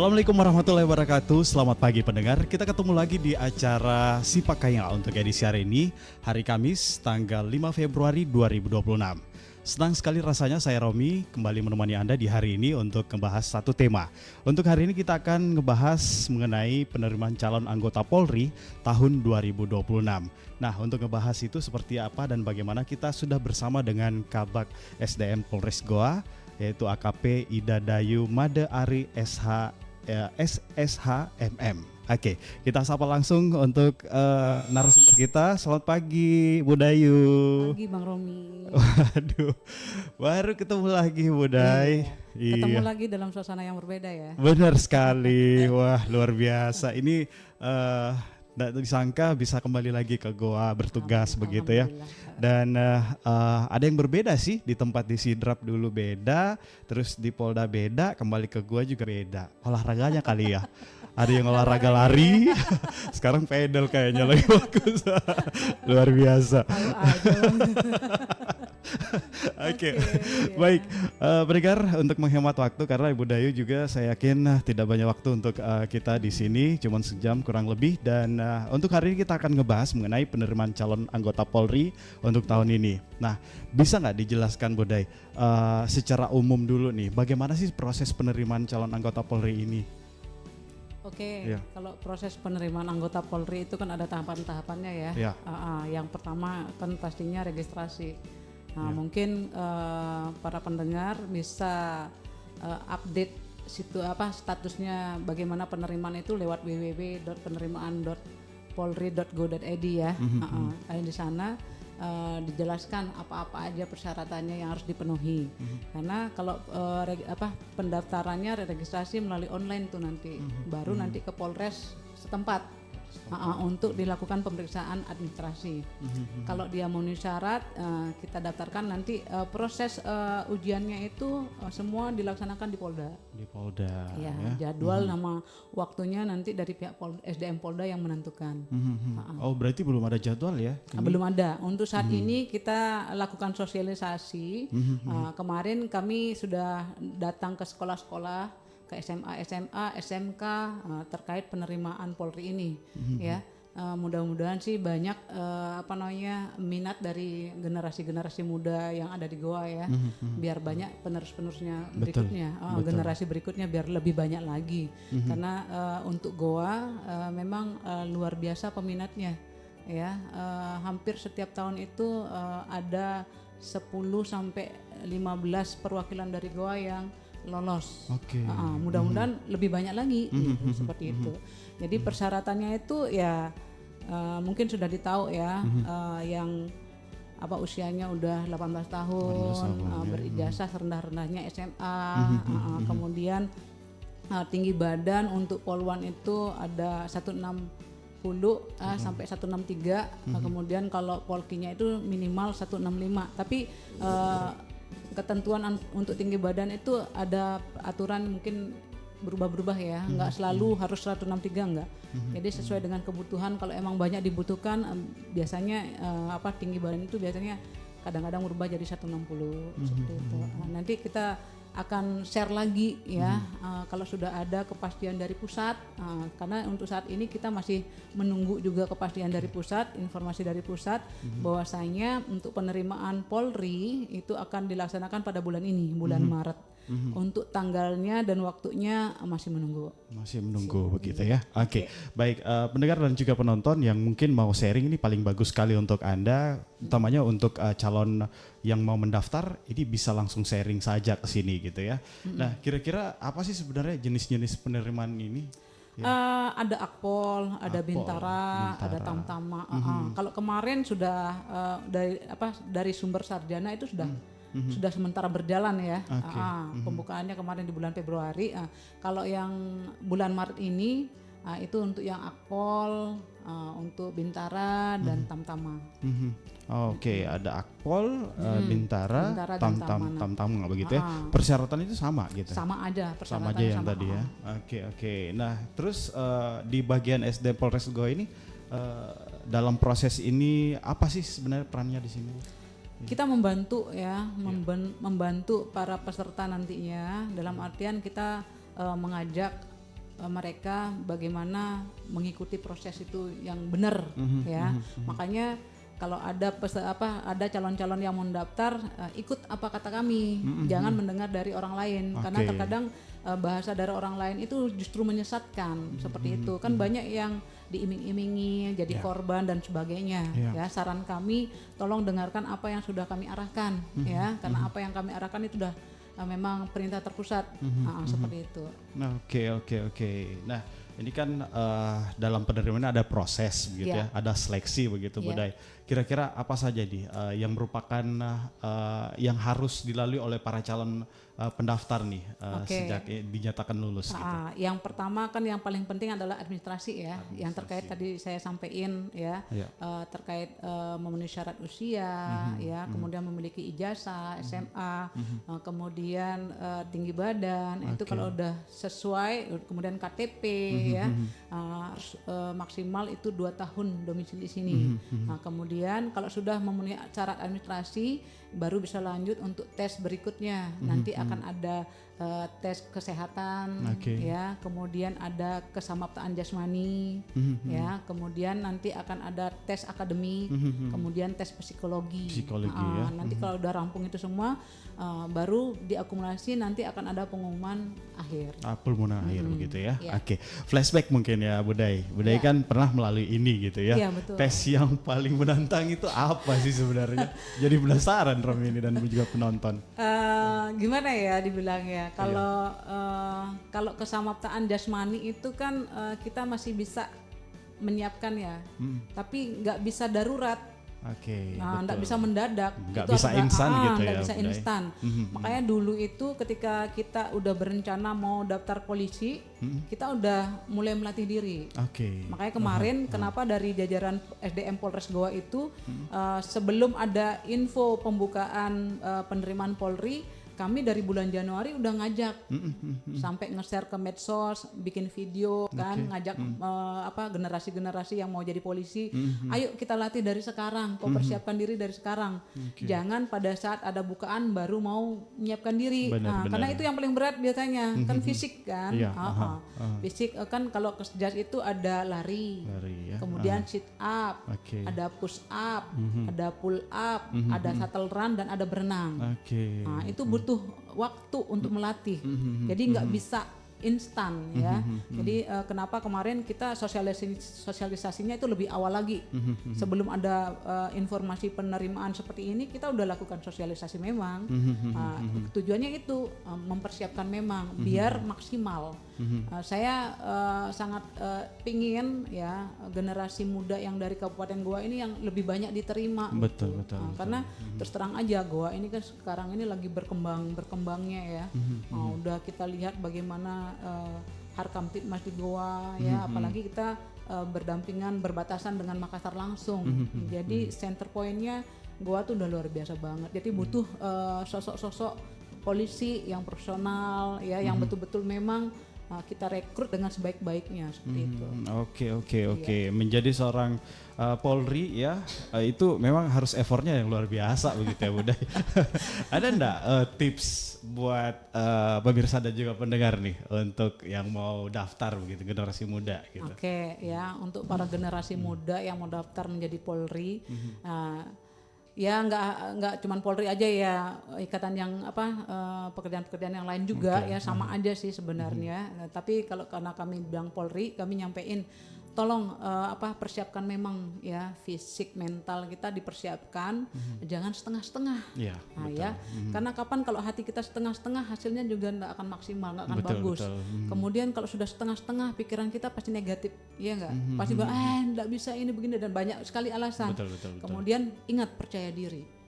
Assalamualaikum warahmatullahi wabarakatuh. Selamat pagi pendengar. Kita ketemu lagi di acara Sipakaya untuk edisi hari ini, hari Kamis, tanggal 5 Februari 2026. Senang sekali rasanya saya Romi kembali menemani Anda di hari ini untuk membahas satu tema. Untuk hari ini kita akan ngebahas mengenai penerimaan calon anggota Polri tahun 2026. Nah, untuk ngebahas itu seperti apa dan bagaimana, kita sudah bersama dengan Kabak SDM Polres Goa, yaitu AKP Ida Dayu Made Ari SSHMM. Oke, kita sapa langsung untuk narasumber kita. Selamat pagi, Bu Dayu. Pagi Bang Romi. Waduh, baru ketemu lagi Bu Day. Ketemu Iya, lagi dalam suasana yang berbeda ya. benar sekali. Wah, luar biasa. Ini tidak disangka bisa kembali lagi ke Goa bertugas begitu ya. Alhamdulillah. Dan ada yang berbeda sih, di tempat di Sidrap dulu beda, terus di Polda beda, kembali ke Goa juga beda. Olahraganya kali ya. Ada yang olahraga lari, sekarang pedal kayaknya lagi bagus. Luar biasa. Oke, Iya. baik. Pendengar, untuk menghemat waktu karena Ibu Dayu juga saya yakin tidak banyak waktu untuk kita di sini, cuma sejam kurang lebih. Dan untuk hari ini kita akan ngebahas mengenai penerimaan calon anggota Polri untuk tahun ini. Nah, bisa nggak dijelaskan Bu Day secara umum dulu nih, bagaimana sih proses penerimaan calon anggota Polri ini? Oke, Iya. kalau proses penerimaan anggota Polri itu kan ada tahapan-tahapannya ya. Iya. Yang pertama kan pastinya registrasi. Nah, Iya. mungkin para pendengar bisa update statusnya bagaimana penerimaan itu lewat www.penerimaan.polri.go.id ya. Di sana dijelaskan apa-apa aja persyaratannya yang harus dipenuhi. Karena kalau pendaftarannya registrasi melalui online tuh nanti, baru nanti ke Polres setempat untuk dilakukan pemeriksaan administrasi. Kalau dia memenuhi syarat, kita daftarkan nanti proses ujiannya itu semua dilaksanakan di Polda. Di Polda. Ya, jadwal nama waktunya nanti dari pihak SDM Polda yang menentukan. Oh, berarti belum ada jadwal ya? Belum ada. Untuk saat ini kita lakukan sosialisasi. Kemarin kami sudah datang ke sekolah-sekolah, ke SMA, SMK terkait penerimaan Polri ini. Ya, mudah-mudahan sih banyak minat dari generasi-generasi muda yang ada di Goa ya, biar banyak penerus-penerusnya berikutnya, generasi berikutnya biar lebih banyak lagi. Karena untuk Goa memang luar biasa peminatnya. Ya, hampir setiap tahun itu ada 10 sampai 15 perwakilan dari Goa yang lolos. Oke. Mudah-mudahan lebih banyak lagi gitu, seperti itu. Jadi persyaratannya itu ya mungkin sudah ditahu ya, yang usianya udah 18 tahun, berijazah serendah-rendahnya SMA, kemudian tinggi badan untuk Polwan itu ada 160 sampai 163, kemudian kalau Polkinya itu minimal 165. Tapi ketentuan untuk tinggi badan itu ada aturan mungkin berubah-berubah ya, nggak selalu harus 163 enggak. Jadi sesuai dengan kebutuhan, kalau emang banyak dibutuhkan biasanya tinggi badan itu biasanya kadang-kadang berubah jadi 160 seperti itu. Nanti kita akan share lagi ya kalau sudah ada kepastian dari pusat, karena untuk saat ini kita masih menunggu juga kepastian dari pusat, informasi dari pusat bahwasanya untuk penerimaan Polri itu akan dilaksanakan pada bulan ini, bulan Maret. Untuk tanggalnya dan waktunya masih menunggu. Masih menunggu begitu ya. Oke. Baik, pendengar dan juga penonton yang mungkin mau sharing, ini paling bagus sekali untuk Anda, utamanya untuk calon yang mau mendaftar, ini bisa langsung sharing saja ke sini gitu ya. Nah, kira-kira apa sih sebenarnya jenis-jenis penerimaan ini? Ada Akpol, ada Bintara, ada Tamtama. Kalau kemarin sudah dari sumber sarjana itu sudah sementara berjalan ya. Pembukaannya kemarin di bulan Februari. Kalau yang bulan Maret ini itu untuk yang Akpol, untuk Bintara dan Tamtama. Oke, ada Akpol, Bintara, Bintara dan Tamtama nggak begitu ya? Persyaratan itu sama gitu? Sama aja Sama persyaratannya aja yang tadi ya. Oke. Nah, terus di bagian SD Polres Goa ini dalam proses ini apa sih sebenarnya perannya di sini? Kita membantu ya, membantu para peserta nantinya, dalam artian kita mengajak mereka bagaimana mengikuti proses itu yang benar ya. Makanya kalau ada ada calon-calon yang mau mendaftar, ikut apa kata kami, jangan mendengar dari orang lain, karena terkadang bahasa dari orang lain itu justru menyesatkan seperti itu. Kan banyak yang diiming-imingi jadi korban dan sebagainya. Ya, saran kami tolong dengarkan apa yang sudah kami arahkan ya, karena apa yang kami arahkan itu sudah memang perintah terpusat seperti itu. Oke. Nah, ini kan dalam penerimaan ada proses begitu ya, ada seleksi begitu Budai. Kira-kira apa saja nih yang merupakan yang harus dilalui oleh para calon pendaftar nih sejak dinyatakan lulus gitu. Yang pertama kan yang paling penting adalah administrasi ya, yang terkait tadi saya sampaikan ya, terkait memenuhi syarat usia ya, kemudian memiliki ijazah SMA, kemudian tinggi badan, itu kalau udah sesuai, kemudian KTP ya, maksimal itu 2 tahun domisili di sini. Nah, kemudian kalau sudah memenuhi syarat administrasi baru bisa lanjut untuk tes berikutnya. Nanti akan ada tes kesehatan ya, kemudian ada kesamaptaan jasmani ya, kemudian nanti akan ada tes akademik, kemudian tes psikologi. Ya. Nanti kalau udah rampung itu semua baru diakumulasi, nanti akan ada pengumuman akhir. Pengumuman akhir begitu ya. Oke. Flashback mungkin ya Budai kan pernah melalui ini gitu ya. Betul. Tes yang paling menantang itu apa sih sebenarnya? Jadi penasaran Rom ini dan juga penonton. Gimana ya dibilangnya? Kalau kesamaptaan jasmani itu kan kita masih bisa menyiapkan ya, tapi nggak bisa darurat. Nggak bisa mendadak, nggak bisa instan gitu ya. Nggak bisa instan. Makanya dulu itu ketika kita udah berencana mau daftar polisi, kita udah mulai melatih diri. Makanya kemarin kenapa dari jajaran SDM Polres Goa itu sebelum ada info pembukaan penerimaan Polri, kami dari bulan Januari udah ngajak sampai nge-share ke medsos, bikin video kan, ngajak generasi-generasi yang mau jadi polisi, ayo kita latih dari sekarang, persiapkan diri dari sekarang. Jangan pada saat ada bukaan baru mau menyiapkan diri. Karena itu yang paling berat biasanya, kan fisik kan. Fisik kan, kalau ke jas itu ada lari ya. Kemudian sit up, ada push up, ada pull up, ada shuttle run, dan ada berenang. Itu butuh waktu untuk melatih, jadi nggak bisa instan ya. Jadi kenapa kemarin kita sosialisasinya itu lebih awal lagi, sebelum ada informasi penerimaan seperti ini kita udah lakukan sosialisasi memang. Tujuannya itu mempersiapkan memang biar maksimal. Saya sangat pingin ya generasi muda yang dari Kabupaten Goa ini yang lebih banyak diterima. Betul. Karena terus terang aja Goa ini kan sekarang ini lagi berkembangnya ya. Udah kita lihat bagaimana Harkamtibmas di Goa ya, apalagi kita berdampingan berbatasan dengan Makassar langsung. Jadi center pointnya Goa tuh udah luar biasa banget. Jadi butuh sosok-sosok polisi yang profesional ya, yang betul-betul memang kita rekrut dengan sebaik-baiknya seperti itu. Oke. Menjadi seorang Polri ya, itu memang harus effortnya yang luar biasa begitu ya Budai. Ada enggak tips buat pemirsa dan juga pendengar nih untuk yang mau daftar begitu, generasi muda gitu? Ya, untuk para generasi muda yang mau daftar menjadi Polri, ya nggak cuman Polri aja ya, ikatan yang pekerjaan-pekerjaan yang lain juga ya sama aja sih sebenarnya. Tapi kalau karena kami bilang Polri, kami nyampein tolong persiapkan memang ya, fisik mental kita dipersiapkan, jangan setengah-setengah. Karena kapan kalau hati kita setengah-setengah, hasilnya juga nggak akan maksimal, nggak akan bagus. Kemudian kalau sudah setengah-setengah, pikiran kita pasti negatif, ya nggak? Pasti bilang nggak bisa ini begini, dan banyak sekali alasan. Kemudian ingat, percaya diri.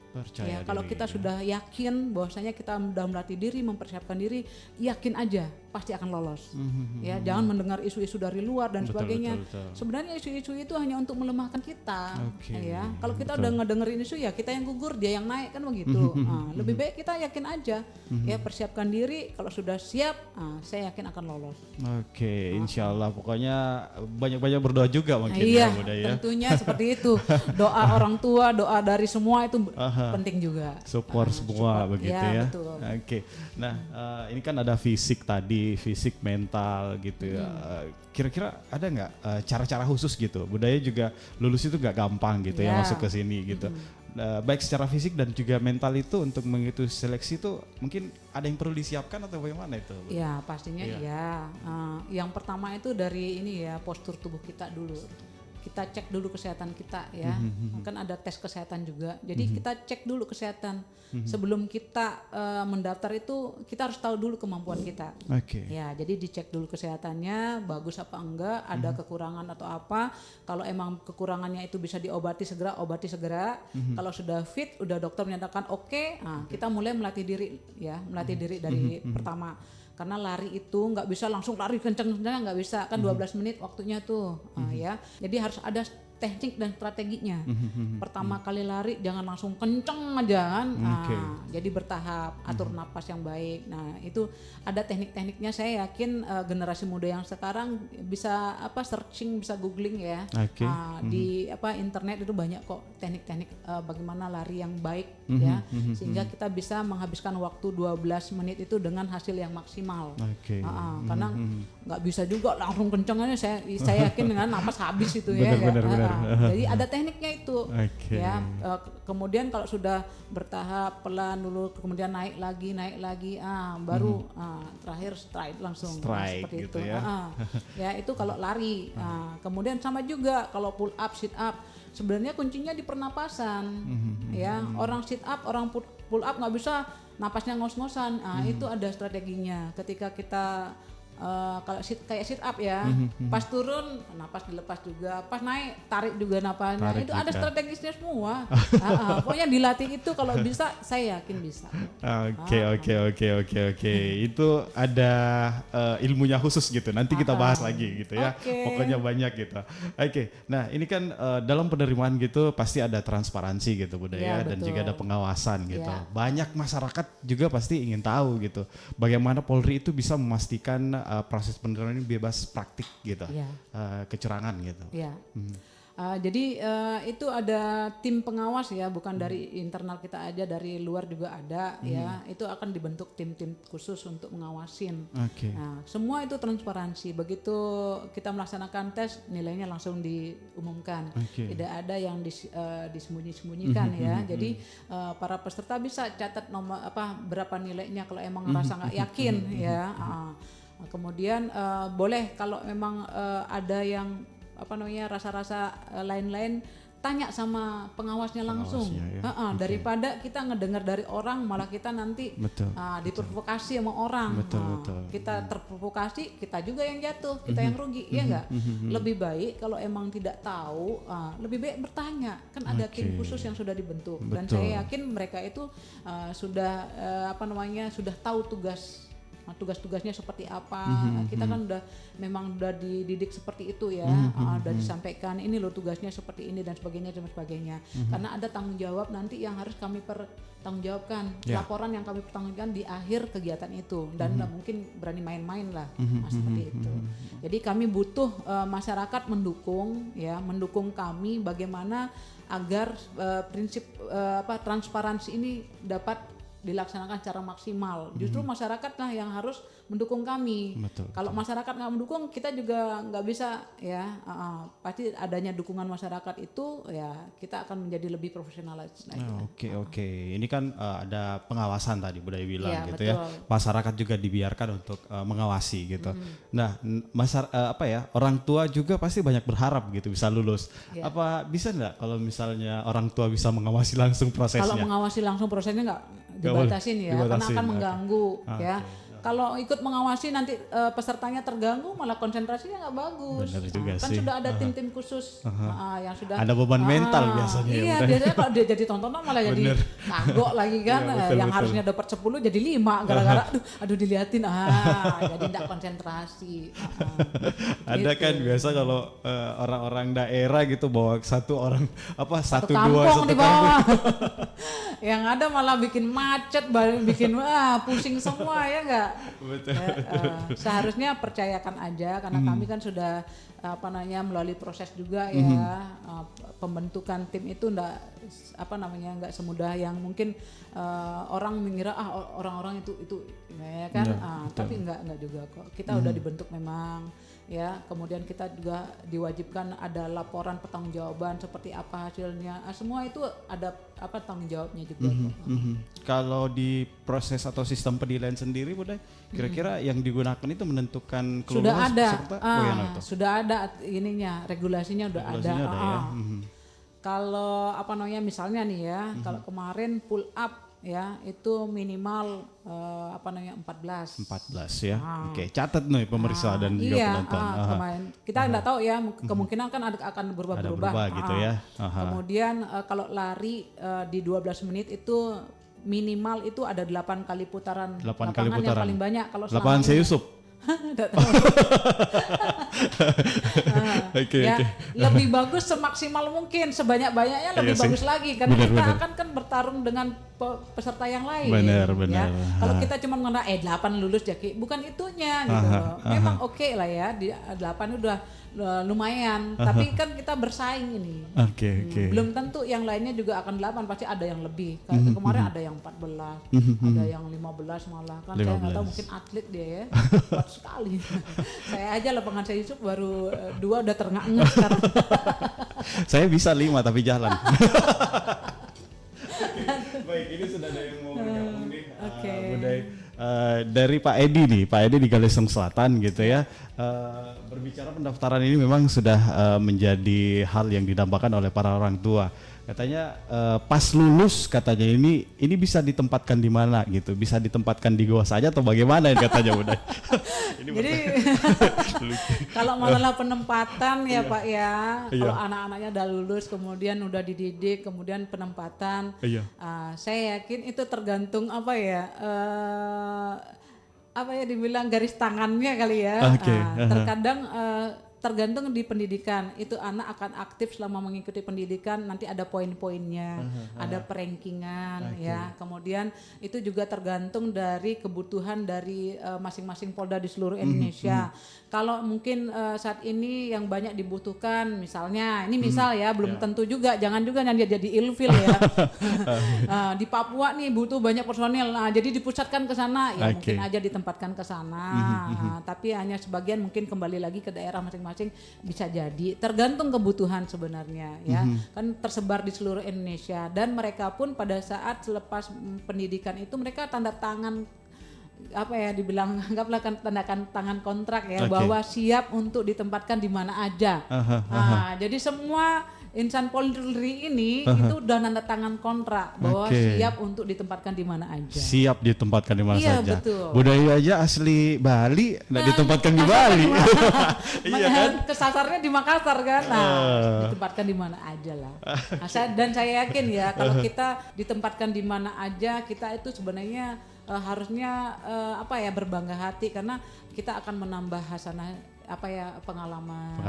Kalau kita sudah yakin bahwasanya kita sudah melatih diri, mempersiapkan diri, yakin aja pasti akan lolos. Ya, jangan mendengar isu-isu dari luar dan sebagainya. Sebenarnya isu-isu itu hanya untuk melemahkan kita. Ya, kalau kita udah ngedengerin isu, ya kita yang gugur, dia yang naik, kan begitu. Lebih baik kita yakin aja. Ya, persiapkan diri. Kalau sudah siap, saya yakin akan lolos. Insya Allah. Pokoknya banyak-banyak berdoa juga mungkin. Iya, tentunya seperti itu. Doa orang tua, doa dari semua itu penting juga. Support semua begitu ya. Betul. Nah ini kan ada fisik tadi dari fisik, mental gitu ya. Kira-kira ada nggak cara-cara khusus gitu? Budaya juga lulus itu nggak gampang gitu ya masuk ke sini gitu. Baik secara fisik dan juga mental itu untuk mengikuti seleksi itu mungkin ada yang perlu disiapkan atau bagaimana itu? Ya pastinya iya. Yang pertama itu dari ini ya, postur tubuh kita dulu. Kita cek dulu kesehatan kita ya. Kan ada tes kesehatan juga. Jadi kita cek dulu kesehatan. Sebelum kita mendaftar itu kita harus tahu dulu kemampuan kita. Ya, jadi dicek dulu kesehatannya bagus apa enggak, ada kekurangan atau apa. Kalau emang kekurangannya itu bisa diobati segera, obati segera. Kalau sudah fit, udah dokter menyatakan oke, kita mulai melatih diri ya, melatih diri dari pertama. Karena lari itu nggak bisa langsung lari kenceng-kenceng, nggak bisa, kan 12 menit waktunya tuh ya. Jadi harus ada teknik dan strateginya. Pertama kali lari jangan langsung kenceng aja kan. Jadi bertahap, atur napas yang baik. Nah, itu ada teknik-tekniknya. Saya yakin generasi muda yang sekarang bisa searching, bisa googling ya. Di internet itu banyak kok teknik-teknik bagaimana lari yang baik ya. Sehingga kita bisa menghabiskan waktu 12 menit itu dengan hasil yang maksimal. Karena nggak bisa juga langsung kenceng aja. Saya yakin dengan napas habis itu ya. Benar. Jadi ada tekniknya itu ya. Kemudian kalau sudah bertahap pelan dulu, kemudian naik lagi, baru terakhir stride langsung seperti gitu itu. Ya. Ya itu kalau lari. Kemudian sama juga kalau pull up, sit up. Sebenarnya kuncinya di pernapasan. Ya, orang sit up, orang pull up nggak bisa napasnya ngos-ngosan. Itu ada strateginya. Ketika kita kalau kayak sit up ya, pas turun napas dilepas juga, pas naik tarik juga napasnya, itu ada strategisnya semua. Pokoknya dilatih itu kalau bisa, saya yakin bisa. Oke. Itu ada ilmunya khusus gitu. Nanti kita bahas lagi gitu ya. Pokoknya banyak gitu. Nah ini kan dalam penerimaan gitu pasti ada transparansi gitu budaya dan juga ada pengawasan gitu. Banyak masyarakat juga pasti ingin tahu gitu. Bagaimana Polri itu bisa memastikan proses penerimaan ini bebas praktik gitu, kecurangan gitu. Jadi itu ada tim pengawas ya, bukan dari internal kita aja, dari luar juga ada ya. Itu akan dibentuk tim-tim khusus untuk mengawasin. Nah, semua itu transparansi. Begitu kita melaksanakan tes, nilainya langsung diumumkan. Tidak ada yang disembunyi-sembunyikan ya. Jadi para peserta bisa catat nomor berapa nilainya kalau emang ngerasa nggak yakin ya. Kemudian boleh kalau memang ada yang rasa-rasa lain-lain, tanya sama pengawasnya langsung. Daripada kita ngedengar dari orang malah kita nanti diprovokasi sama orang. Kita terprovokasi, kita juga yang jatuh, kita yang rugi, ya enggak? Lebih baik kalau emang tidak tahu, lebih baik bertanya. Kan ada tim khusus yang sudah dibentuk. Dan saya yakin mereka itu sudah sudah tahu tugas-tugasnya seperti apa. Kita kan memang udah dididik seperti itu ya. Udah disampaikan ini loh tugasnya seperti ini dan sebagainya. Karena ada tanggung jawab nanti yang harus kami pertanggungjawabkan. Laporan yang kami pertanggungjawabkan di akhir kegiatan itu, dan nggak mungkin berani main-main lah seperti itu. Jadi kami butuh masyarakat mendukung kami bagaimana agar prinsip transparansi ini dapat dilaksanakan secara maksimal. Justru masyarakat lah yang harus mendukung kami. Kalau masyarakat nggak mendukung, kita juga nggak bisa ya. Pasti adanya dukungan masyarakat itu ya kita akan menjadi lebih profesional lagi. Oke. Ini kan ada pengawasan tadi Budaya bilang gitu ya. Masyarakat juga dibiarkan untuk mengawasi gitu. Nah, orang tua juga pasti banyak berharap gitu bisa lulus. Apa bisa nggak kalau misalnya orang tua bisa mengawasi langsung prosesnya? Kalau mengawasi langsung prosesnya nggak dibatasin ya, karena akan mengganggu ya. Kalau ikut mengawasi nanti pesertanya terganggu, malah konsentrasinya nggak bagus. Benar juga kan sih. Sudah ada tim-tim khusus yang sudah ada beban mental biasanya. Iya, biasanya kalau dia jadi tontonan malah jadi kagok lagi kan. Yang harusnya dapat 10 jadi 5 gara-gara aduh diliatin jadi tidak konsentrasi. Ada gitu. kan biasa kalau orang-orang daerah gitu bawa satu Satu dua di bawah. Yang ada malah bikin macet, bikin pusing semua ya enggak? Betul. Seharusnya percayakan aja karena kami kan sudah melalui proses juga ya. Pembentukan tim itu enggak semudah yang mungkin orang mengira orang-orang itu ya kan. Tapi enggak juga kok. Kita udah dibentuk memang ya, kemudian kita juga diwajibkan ada laporan pertanggungjawaban seperti apa hasilnya, semua itu ada tanggung jawabnya juga. Kalau di proses atau sistem penilaian sendiri, Bunda, kira-kira yang digunakan itu menentukan kelulusan sudah ada, sudah ada ininya, regulasinya udah ada. Ya. Kalau misalnya nih ya, kalau kemarin pull up ya itu minimal 14 ya. Oke, catat nih pemirsa dan juga penonton. Kemarin kita enggak tahu ya, kemungkinan kan akan berubah-ubah gitu ya. Kemudian kalau lari di 12 menit itu minimal itu ada 8 kali putaran. 8 kali putaran yang paling banyak kalau lapangan Yusuf. Oke. Lebih bagus semaksimal mungkin, sebanyak-banyaknya lebih bagus lagi karena kita akan kan bertarung dengan peserta yang lain. Benar. Ya. Kalau kita cuma mengenal 8 lulus jadi bukan itunya gitu loh. Memang oke lah ya, di 8 udah lumayan, tapi kan kita bersaing ini. Oke. Belum tentu yang lainnya juga akan 8, pasti ada yang lebih. Kayak kemarin ada yang 14, ada yang 15 malah kan. 15. Saya nggak tahu, mungkin atlet dia ya. Kuat sekali. Saya aja lapangan saya Yusuf baru 2 udah terengah-engah sekarang. Saya bisa 5 tapi jalan. Baik, ini sudah ada yang mau bergabung nih. Dari Pak Edi nih, Pak Edi di Galesong Selatan gitu ya. Berbicara pendaftaran ini memang sudah menjadi hal yang didambakan oleh para orang tua. Katanya pas lulus katanya ini bisa ditempatkan di mana gitu, bisa ditempatkan di goa saja atau bagaimana katanya Bunda. Jadi kalau masalah penempatan ya Pak ya, kalau anak-anaknya udah lulus kemudian udah dididik kemudian penempatan, saya yakin itu tergantung dibilang garis tangannya kali ya. Terkadang tergantung di pendidikan, itu anak akan aktif selama mengikuti pendidikan, nanti ada poin-poinnya, ada perankingan ya. Kemudian itu juga tergantung dari kebutuhan dari masing-masing Polda di seluruh Indonesia. Kalau mungkin saat ini yang banyak dibutuhkan misalnya, ini misal ya, belum tentu juga, jangan juga nanti jadi ilfil ya. Di Papua nih butuh banyak personil, jadi dipusatkan ke sana, ya mungkin aja ditempatkan ke sana. Tapi hanya sebagian mungkin kembali lagi ke daerah masing-masing, bisa jadi tergantung kebutuhan sebenarnya ya. Kan tersebar di seluruh Indonesia dan mereka pun pada saat selepas pendidikan itu mereka tanda tangan anggaplah tanda tangan kontrak ya, bahwa siap untuk ditempatkan di mana aja. Jadi semua insan Polri ini itu udah tanda tangan kontrak bahwa siap untuk ditempatkan di mana aja. Siap ditempatkan di mana saja. Betul. Budaya aja asli Bali, ditempatkan di Bali. Iya kan? Kesasarnya di Makassar kan. Ditempatkan di mana aja lah. Dan saya yakin ya kalau kita ditempatkan di mana aja, kita itu sebenarnya harusnya berbangga hati karena kita akan menambah hasanah pengalaman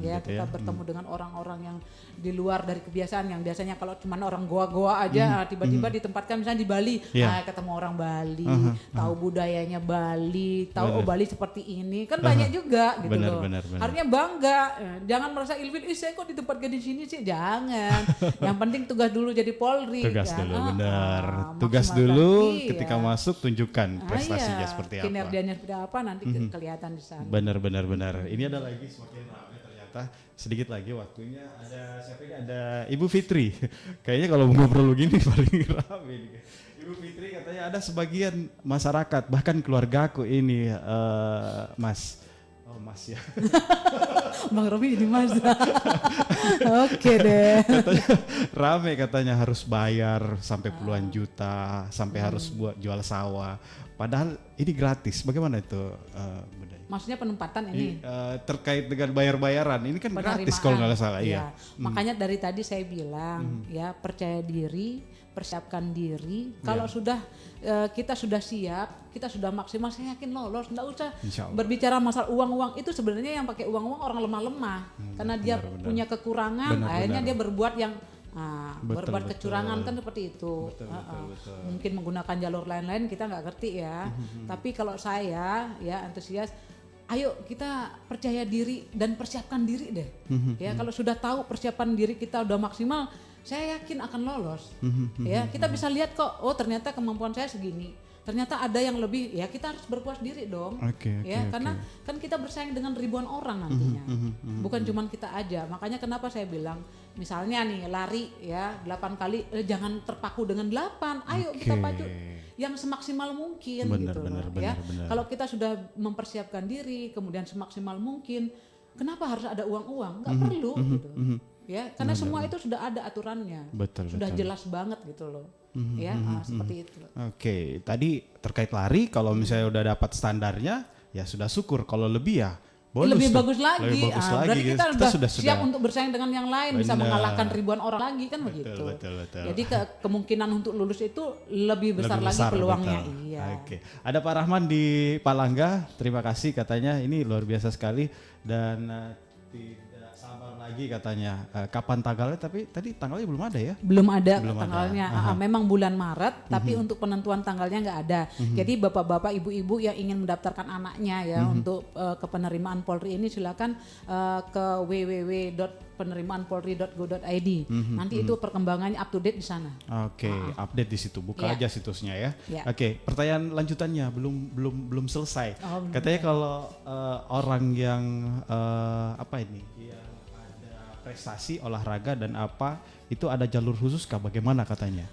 ya, gitu kita ya. bertemu dengan orang-orang yang di luar dari kebiasaan, yang biasanya kalau cuma orang goa-goa aja tiba-tiba ditempatkan misalnya di Bali, ketemu orang Bali, tahu budayanya Bali, tahu Bali seperti ini kan banyak juga gitu loh. Bener. Harusnya bangga, jangan merasa ilfil, saya kok ditempatkan di sini sih, jangan. Yang penting tugas dulu jadi Polri. Tugas dulu, benar. Tugas dulu ketika masuk tunjukkan prestasinya seperti apa. Kinerjanya seperti apa nanti kelihatan di sana. Benar. Ini ada lagi semakin ramai ternyata. Sedikit lagi waktunya, ada siapa ini? Ada Ibu Fitri. Kayaknya kalau ngobrol begini paling ramai nih. Ibu Fitri katanya ada sebagian masyarakat, bahkan keluargaku ini Mas. Oh Mas ya. Bang Robi ini Mas. Oke deh. Katanya rame, katanya harus bayar sampai puluhan juta, sampai harus buat jual sawah. Padahal ini gratis. Bagaimana itu Bunda? Maksudnya penempatan ini? Terkait dengan bayar-bayaran, ini kan gratis kalau nggak salah. Iya. Makanya dari tadi saya bilang ya, percaya diri, persiapkan diri. Kalau sudah kita sudah siap, kita sudah maksimal, saya yakin lolos. Nggak usah berbicara masalah uang-uang, itu sebenarnya yang pakai uang-uang orang lemah-lemah. Karena dia punya kekurangan, akhirnya dia berbuat yang berbuat kecurangan kan seperti itu. Betul. Mungkin menggunakan jalur lain-lain kita nggak ngerti ya. Tapi kalau saya ya antusias, ayo kita percaya diri dan persiapkan diri deh. Ya kalau sudah tahu persiapan diri kita udah maksimal, saya yakin akan lolos. Ya kita bisa lihat kok, oh ternyata kemampuan saya segini. Ternyata ada yang lebih, ya kita harus berpuas diri dong. Karena kan kita bersaing dengan ribuan orang nantinya. Bukan cuma kita aja. Makanya kenapa saya bilang, misalnya nih lari ya 8 kali, jangan terpaku dengan 8. Ayo kita pacu yang semaksimal mungkin gitu. Bener. Kalau kita sudah mempersiapkan diri, kemudian semaksimal mungkin, kenapa harus ada uang-uang? Nggak perlu gitu. Ya, karena semua itu sudah ada aturannya. Sudah jelas banget gitu loh. Seperti itu. Oke, tadi terkait lari, kalau misalnya udah dapat standarnya, ya sudah syukur. Kalau lebih ya bonus. Lebih bagus lagi. Berarti kita sudah siap untuk bersaing dengan yang lain, bisa mengalahkan ribuan orang lagi kan begitu. Betul. Jadi kemungkinan untuk lulus itu lebih besar lagi peluangnya. Betul. Iya. Oke. Ada Pak Rahman di Palangga, terima kasih katanya ini luar biasa sekali dan tidak sabar lagi katanya. Kapan tanggalnya? Tapi tadi tanggalnya belum ada ya? Belum ada tanggalnya. Memang bulan Maret, tapi untuk penentuan tanggalnya nggak ada. Jadi bapak-bapak, ibu-ibu yang ingin mendaftarkan anaknya ya untuk kepenerimaan Polri ini silakan ke www.penerimaanpolri.go.id. Nanti itu perkembangannya up to date di sana. Oke, update di situ. Buka aja situsnya ya. Oke, pertanyaan lanjutannya belum selesai. Katanya kalau orang yang yang ada prestasi olahraga dan itu ada jalur khusus kah? Bagaimana katanya?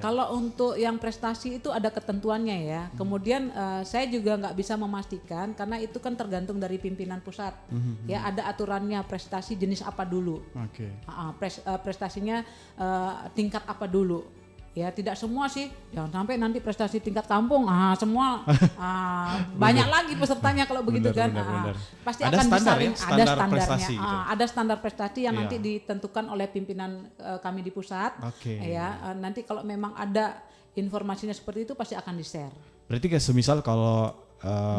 Kalau untuk yang prestasi itu ada ketentuannya ya. Kemudian saya juga nggak bisa memastikan karena itu kan tergantung dari pimpinan pusat. Ya ada aturannya prestasi jenis apa dulu. Prestasinya tingkat apa dulu. Ya tidak semua sih, jangan sampai nanti prestasi tingkat kampung, semua banyak lagi pesertanya kalau begitu kan. Pasti ada akan disalin, ada standarnya, prestasi gitu. Ada standar prestasi yang nanti ditentukan oleh pimpinan kami di pusat. Nanti kalau memang ada informasinya seperti itu pasti akan di-share. Berarti kayak semisal kalau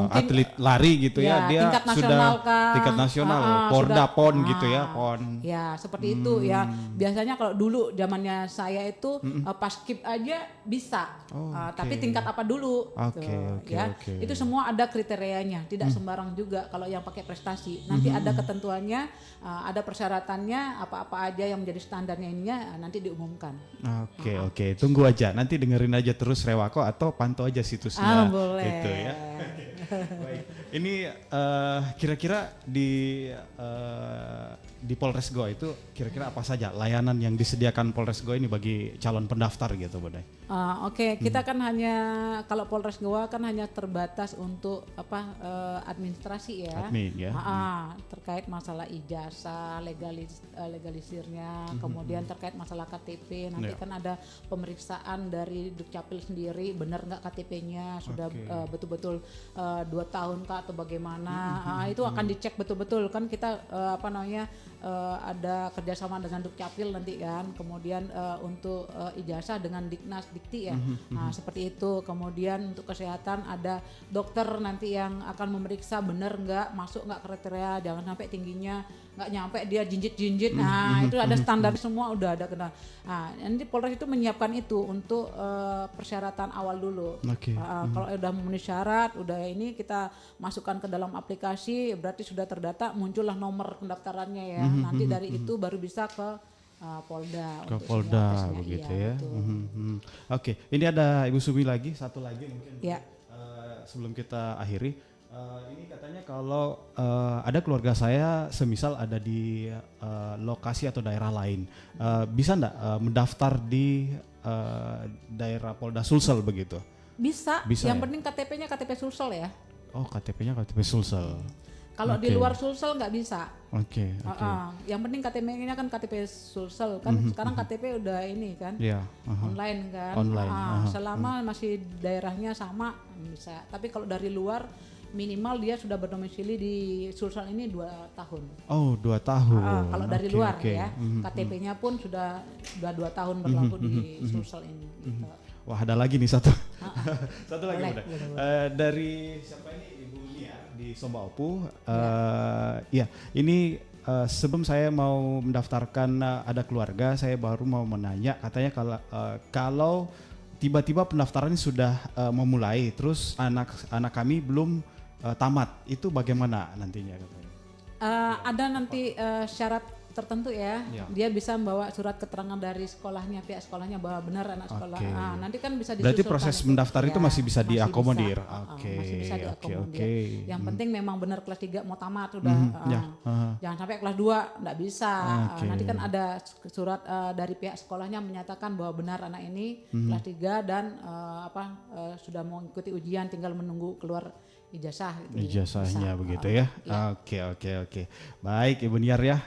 atlet lari gitu dia tingkat sudah kan, tingkat nasional, Porda, PON gitu ya, PON. Ya seperti itu ya. Biasanya kalau dulu zamannya saya itu pas skip aja bisa, tapi tingkat apa dulu? Itu semua ada kriterianya, tidak sembarang juga kalau yang pakai prestasi. Nanti ada ketentuannya, ada persyaratannya, apa-apa aja yang menjadi standarnya ininya nanti diumumkan. Oke. Tunggu aja, nanti dengerin aja terus Rewako atau pantau aja situsnya. Boleh. Gitu ya. Baik. Ini kira-kira di Polres Goa itu kira-kira apa saja layanan yang disediakan Polres Goa ini bagi calon pendaftar gitu, Bodai? Kita kan hanya kalau Polres Goa kan hanya terbatas untuk administrasi ya. Admin ya. Terkait masalah ijazah, legalisirnya, kemudian terkait masalah KTP, nanti kan ada pemeriksaan dari Dukcapil sendiri, benar nggak KTP-nya sudah betul-betul 2 tahun kah atau bagaimana. Itu akan dicek betul-betul kan kita ada kerjasama dengan Dukcapil nanti kan, kemudian untuk ijazah dengan Diknas Dikti ya. Seperti itu. Kemudian untuk kesehatan ada dokter nanti yang akan memeriksa benar nggak masuk nggak kriteria, jangan sampai tingginya nggak nyampe dia jinjit. Itu ada standar semua udah ada kena. Nanti Polres itu menyiapkan itu untuk persyaratan awal dulu. Kalau udah memenuhi syarat, udah ini kita masukkan ke dalam aplikasi, berarti sudah terdata, muncullah nomor pendaftarannya ya. Nanti dari itu baru bisa ke Polda. Ke Polda begitu ya. Oke, ini ada Ibu Sumi lagi, satu lagi mungkin sebelum kita akhiri. Ini katanya kalau ada keluarga saya semisal ada di lokasi atau daerah lain, bisa enggak mendaftar di daerah Polda Sulsel begitu? Bisa yang penting KTP-nya KTP Sulsel ya. KTP-nya KTP Sulsel. Kalau di luar Sulsel nggak bisa. Yang penting KTP-nya kan KTP Sulsel kan. Sekarang KTP udah ini kan, online kan. Selama masih daerahnya sama bisa. Tapi kalau dari luar minimal dia sudah berdomisili di Sulsel ini 2 tahun. 2 tahun. Kalau dari luar ya, KTP-nya pun sudah 2 tahun berlaku di Sulsel ini. Gitu. Wah, ada lagi nih satu. Satu lagi boleh. Dari siapa ini? Ibu Nia di Somba Opu. Ini sebelum saya mau mendaftarkan ada keluarga, saya baru mau menanya, katanya kalau tiba-tiba pendaftaran sudah memulai, terus anak kami belum tamat, itu bagaimana nantinya katanya? Ada nanti syarat tertentu ya. Ya. Dia bisa membawa surat keterangan dari sekolahnya, pihak sekolahnya bahwa benar anak sekolah. Oke. Nanti kan bisa disusulkan. Berarti proses mendaftar itu masih bisa masih diakomodir. bisa. Oke. Masih bisa diakomodir. Oke. Yang penting memang benar kelas 3 mau tamat udah. Ya. Jangan sampai kelas 2 enggak bisa. Oke. Nanti kan ada surat dari pihak sekolahnya menyatakan bahwa benar anak ini kelas 3 dan sudah mau mengikuti ujian, tinggal menunggu keluar ijazah gitu. Ijazahnya Bisa. begitu ya. Iya. Oke. Baik Ibu Niar ya,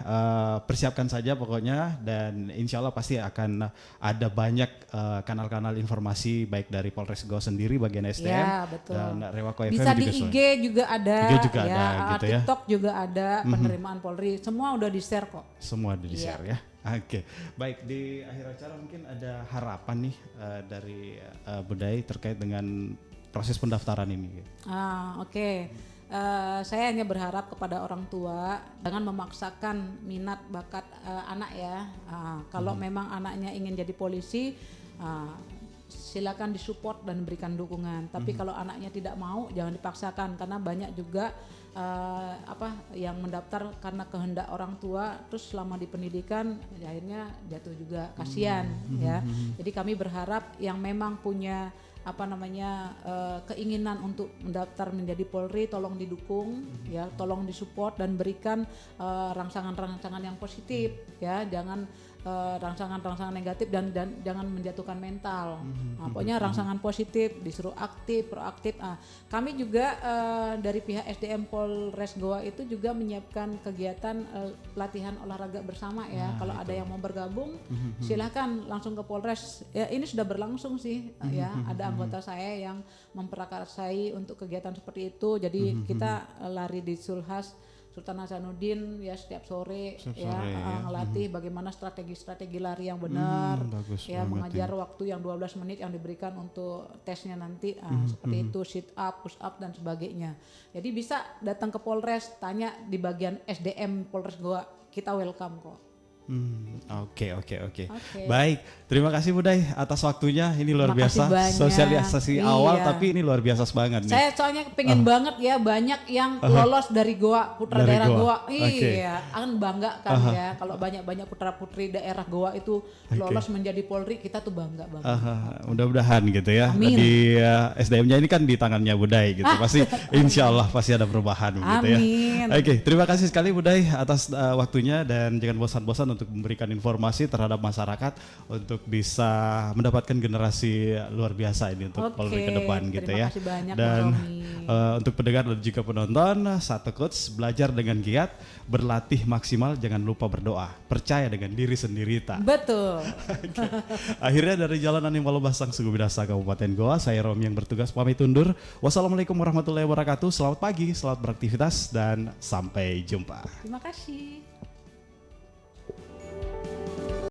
persiapkan saja pokoknya, dan insya Allah pasti akan ada banyak kanal-kanal informasi baik dari Polres Goa sendiri bagian SDM Ya, betul. dan Rewako FM Bisa di juga IG juga ada, IG juga ada gitu ya. TikTok juga ada, penerimaan Polri, semua udah di-share kok. semua di share ya. Oke, baik, di akhir acara mungkin ada harapan nih dari Budai terkait dengan proses pendaftaran ini. Oke. Saya hanya berharap kepada orang tua jangan memaksakan minat bakat anak ya. Kalau memang anaknya ingin jadi polisi, silakan disupport dan berikan dukungan. Tapi kalau anaknya tidak mau, jangan dipaksakan, karena banyak juga yang mendaftar karena kehendak orang tua, terus selama di pendidikan akhirnya jatuh juga, kasihan ya. Jadi kami berharap yang memang punya keinginan untuk mendaftar menjadi Polri, tolong didukung ya, tolong disupport dan berikan rangsangan-rangsangan yang positif ya, jangan rangsangan-rangsangan negatif dan jangan menjatuhkan mental. Pokoknya rangsangan positif, disuruh aktif, proaktif. Kami juga dari pihak SDM Polres Goa itu juga menyiapkan kegiatan pelatihan olahraga bersama ya. Kalau ada yang mau bergabung, silahkan langsung ke Polres. Ya, ini sudah berlangsung sih ya. Ada anggota saya yang memprakarsai untuk kegiatan seperti itu. Jadi kita lari di Sultan Hasanuddin ya setiap sore ya, ngelatih bagaimana strategi lari yang benar, ya mengajar waktu yang 12 menit yang diberikan untuk tesnya nanti, seperti itu, sit up, push up dan sebagainya. Jadi bisa datang ke Polres, tanya di bagian SDM Polres Goa, kita welcome kok. Oke. Baik, terima kasih Budai atas waktunya. Ini luar biasa, sosialisasi awal tapi ini luar biasa banget nih. Saya soalnya pengen banget ya, banyak yang lolos dari Goa, putra daerah Goa. Iya, akan bangga kan ya kalau banyak putra putri daerah Goa itu lolos menjadi Polri, kita tuh bangga banget. Mudah-mudahan gitu ya. Amin. Di SDM-nya ini kan di tangannya Budai gitu. Pasti insya Allah pasti ada perubahan gitu ya. Oke, terima kasih sekali Budai atas waktunya, dan jangan bosan-bosan untuk memberikan informasi terhadap masyarakat untuk bisa mendapatkan generasi luar biasa ini untuk Polri ke depan gitu ya. Terima kasih banyak, dan untuk pendengar dan juga penonton, satu quotes, belajar dengan giat, berlatih maksimal, jangan lupa berdoa, percaya dengan diri sendiri tak. Betul. Akhirnya dari Jalan Animal Basang Sugu Bidasa Kabupaten Goa, saya Romi yang bertugas pamit undur. Wassalamualaikum warahmatullahi wabarakatuh. Selamat pagi, selamat beraktivitas, dan sampai jumpa. Terima kasih.